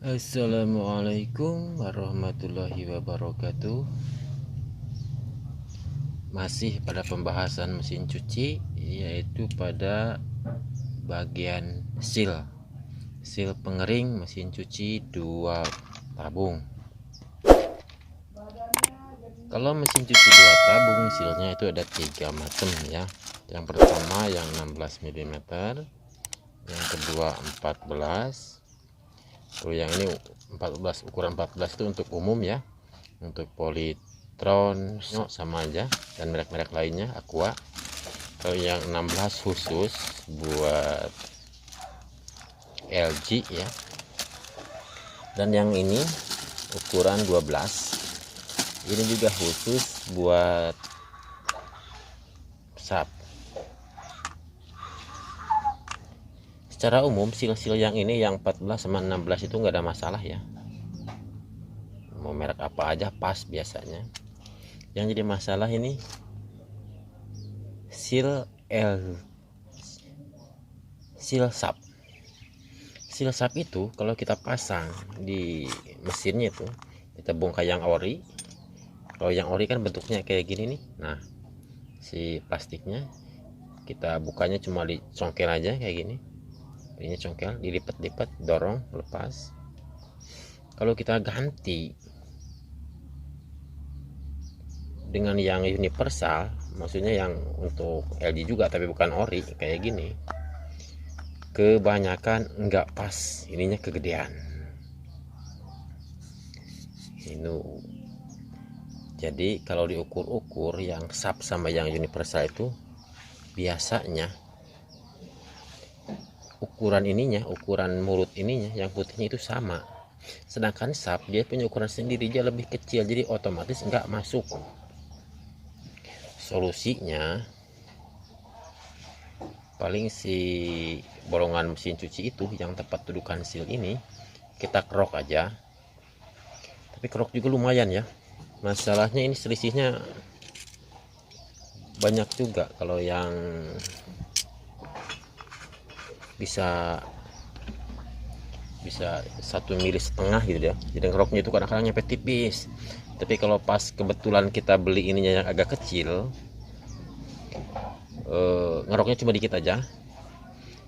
Assalamualaikum warahmatullahi wabarakatuh. Masih pada pembahasan mesin cuci, yaitu pada bagian seal pengering mesin cuci 2 tabung. Kalau mesin cuci 2 tabung, sealnya itu ada 3 macam ya. Yang pertama yang 16 mm, yang kedua 14. Kalau yang ini 14, ukuran 14 itu untuk umum ya, untuk Polytron sama aja, dan merek-merek lainnya Aqua. Kalau yang 16 khusus buat LG ya, dan yang ini ukuran 12 ini juga khusus buat SAP. Secara umum seal yang ini yang 14 sama 16 itu nggak ada masalah ya, mau merek apa aja pas biasanya. Yang jadi masalah ini seal SAP. Seal SAP itu kalau kita pasang di mesinnya itu kita bongkar yang ori. Kalau yang ori kan bentuknya kayak gini nih. Nah, si plastiknya kita bukanya cuma dicongkel aja kayak gini. Ini congkel, dilipat-lipat, dorong, lepas. Kalau kita ganti dengan yang universal, maksudnya yang untuk LG juga tapi bukan ori kayak gini, kebanyakan enggak pas, ininya kegedean ini. Jadi kalau diukur-ukur yang SAP sama yang universal itu biasanya ukuran ininya, ukuran mulut ininya yang putihnya itu sama, sedangkan SAP dia punya ukuran sendiri, dia lebih kecil, jadi otomatis enggak masuk. Solusinya paling si bolongan mesin cuci itu yang tempat dudukan seal ini kita kerok aja, tapi kerok juga lumayan ya. Masalahnya ini selisihnya banyak juga. Kalau yang bisa 1,5 mili gitu ya, jadi keroknya itu kadang-kadang nyampe tipis. Tapi kalau pas kebetulan kita beli ininya yang agak kecil, ngeroknya cuma dikit aja.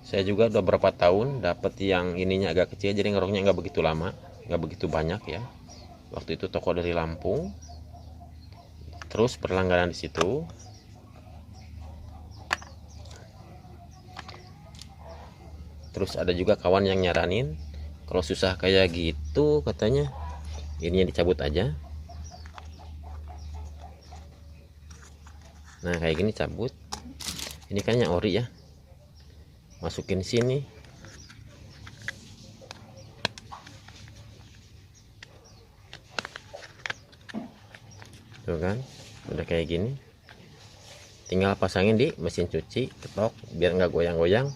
Saya juga udah berapa tahun dapat yang ininya agak kecil, jadi ngeroknya nggak begitu lama, nggak begitu banyak ya. Waktu itu toko dari Lampung, terus berlangganan di situ. Terus ada juga kawan yang nyaranin kalau susah kayak gitu, katanya ininya dicabut aja. Nah kayak gini cabut, ini kan yang ori ya, masukin sini. Tuh kan udah kayak gini, tinggal pasangin di mesin cuci, ketok biar nggak goyang-goyang.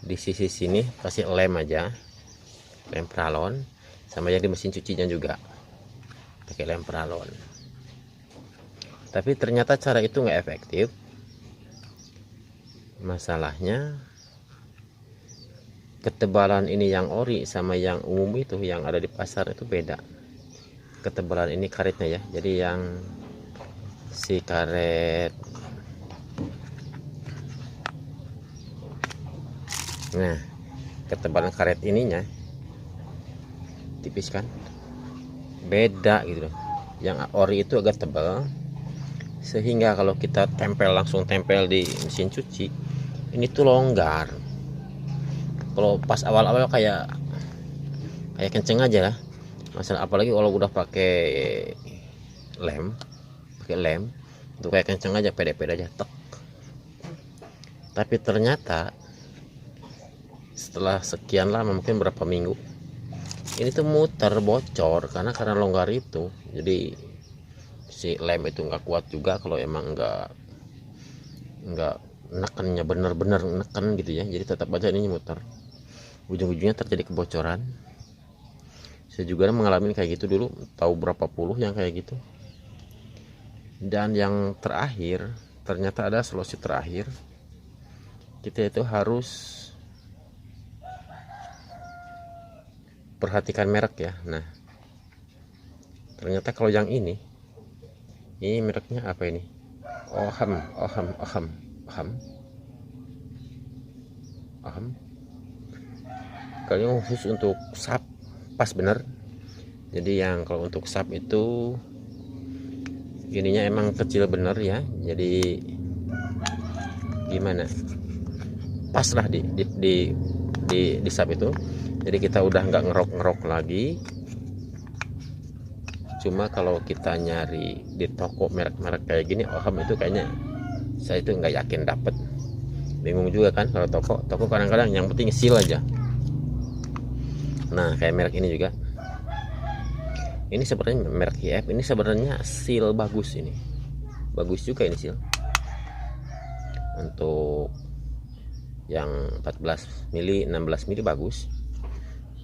Di sisi sini kasih lem aja, lem pralon, sama yang di mesin cucinya juga pakai lem pralon. Tapi ternyata cara itu nggak efektif. Masalahnya ketebalan ini yang ori sama yang umum itu yang ada di pasar itu beda. Ketebalan ini karetnya ya, jadi yang si karet, nah ketebalan karet ininya tipis kan, beda gitu loh. Yang ori itu agak tebal, sehingga kalau kita langsung tempel di mesin cuci ini tuh longgar. Kalau pas awal-awal kayak kenceng aja lah. Masalah apalagi kalau udah pakai lem itu kayak kenceng aja, pede-pede aja tek. Tapi ternyata setelah sekian lama, mungkin berapa minggu, ini tuh muter bocor karena longgar itu. Jadi si lem itu nggak kuat juga kalau emang nggak nekennya bener-bener neken gitu ya, jadi tetap aja ini muter, ujung-ujungnya terjadi kebocoran. Saya juga mengalami kayak gitu dulu, tahu berapa puluh yang kayak gitu. Dan yang terakhir, ternyata ada solusi terakhir, kita itu harus perhatikan merek ya. Nah, ternyata kalau yang ini mereknya apa ini? Oham. Kayaknya khusus untuk sap, pas bener. Jadi yang kalau untuk sap itu ininya emang kecil bener ya. Jadi gimana? Pas lah di sap itu. Jadi kita udah nggak ngerok lagi. Cuma kalau kita nyari di toko merek-merek kayak gini, Oham itu kayaknya saya itu nggak yakin dapet. Bingung juga kan kalau toko kadang-kadang yang penting seal aja. Nah, kayak merek ini juga. Ini sebenarnya merek HF ini sebenarnya seal bagus ini. Bagus juga ini seal. Untuk yang 14 mili, 16 mili bagus.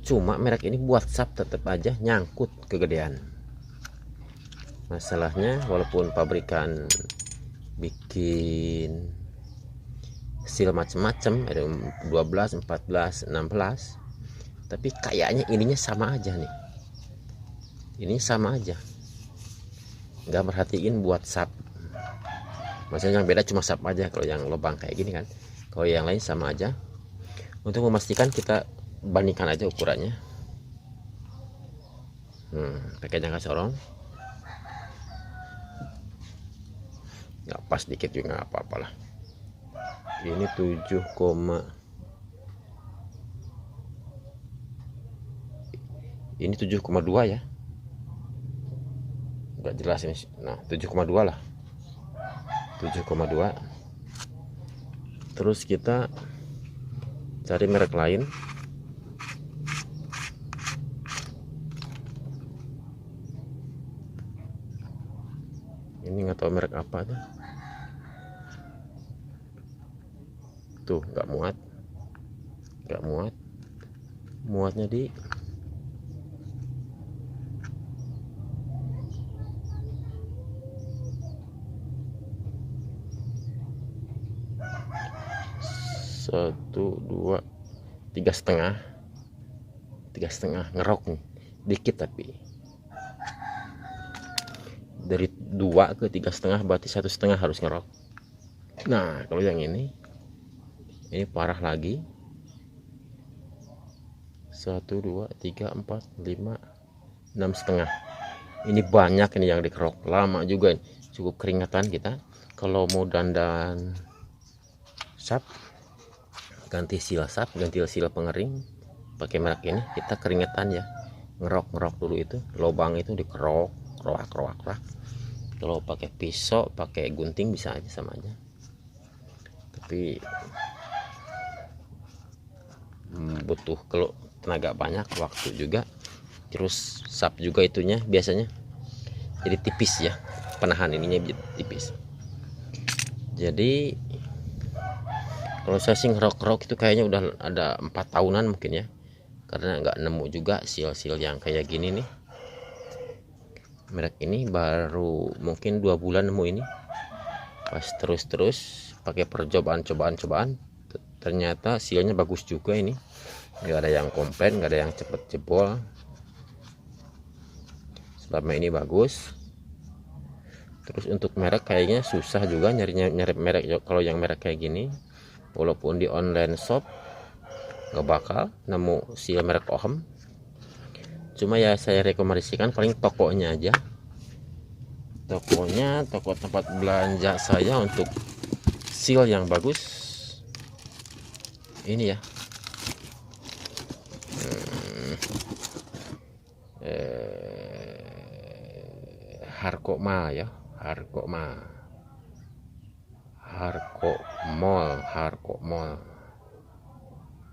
Cuma merek ini buat sap tetap aja nyangkut kegedean. Masalahnya walaupun pabrikan bikin seal macem-macem, ada 12, 14, 16, tapi kayaknya ininya sama aja nih. Ini sama aja, nggak merhatiin buat sap. Maksudnya yang beda cuma sap aja kalau yang lubang kayak gini kan. Kalau yang lain sama aja. Untuk memastikan kita bandingkan aja ukurannya. Pakai jangka sorong. Nggak pas dikit juga nggak apa-apalah. Ini 7, ini 7,2 ya. Nggak jelas ini. Nah, 7,2 lah. 7,2. Terus kita cari merek lain. Ini nggak tahu merek apa tuh, nggak muat, muatnya di satu, dua, 3,5 ngerok nih, dikit tapi dari 2 ke 3,5 berarti 1,5 harus ngerok. Nah, kalau yang ini parah lagi. 1, 2, 3, 4, 5, 6,5. Ini banyak ini yang dikerok, lama juga, cukup keringatan kita kalau mau dandan sap, ganti seal sap, ganti seal pengering pakai merek ini, kita keringetan ya, ngerok dulu itu lubang itu dikerok roak. Kalau pakai pisau, pakai gunting bisa aja, sama aja, tapi butuh kalau tenaga banyak, waktu juga, terus sap juga itunya biasanya jadi tipis ya, penahan ininya tipis. Jadi kalau saya sih ngerok itu kayaknya udah ada 4 tahunan mungkin ya, karena nggak nemu juga seal yang kayak gini nih. Merek ini baru mungkin 2 bulan nemu ini, pas terus pakai percobaan ternyata sealnya bagus juga ini, nggak ada yang komplain, nggak ada yang cepet jebol, selama ini bagus. Terus untuk merek kayaknya susah juga nyari merek kalau yang merek kayak gini, walaupun di online shop nggak bakal nemu seal merek Oham. Cuma ya saya rekomendasikan paling tokonya aja, toko tempat belanja saya untuk seal yang bagus ini ya. Harko Mall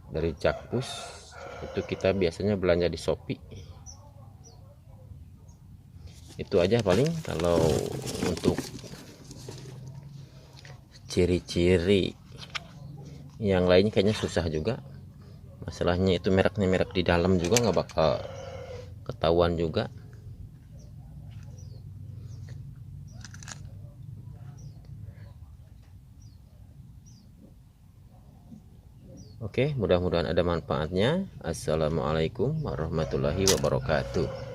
dari Jakpus. Itu kita biasanya belanja di Shopee. Itu aja paling. Kalau untuk ciri-ciri yang lainnya kayaknya susah juga. Masalahnya itu merek di dalam juga nggak bakal ketahuan juga. Oke, mudah-mudahan ada manfaatnya. Assalamualaikum warahmatullahi wabarakatuh.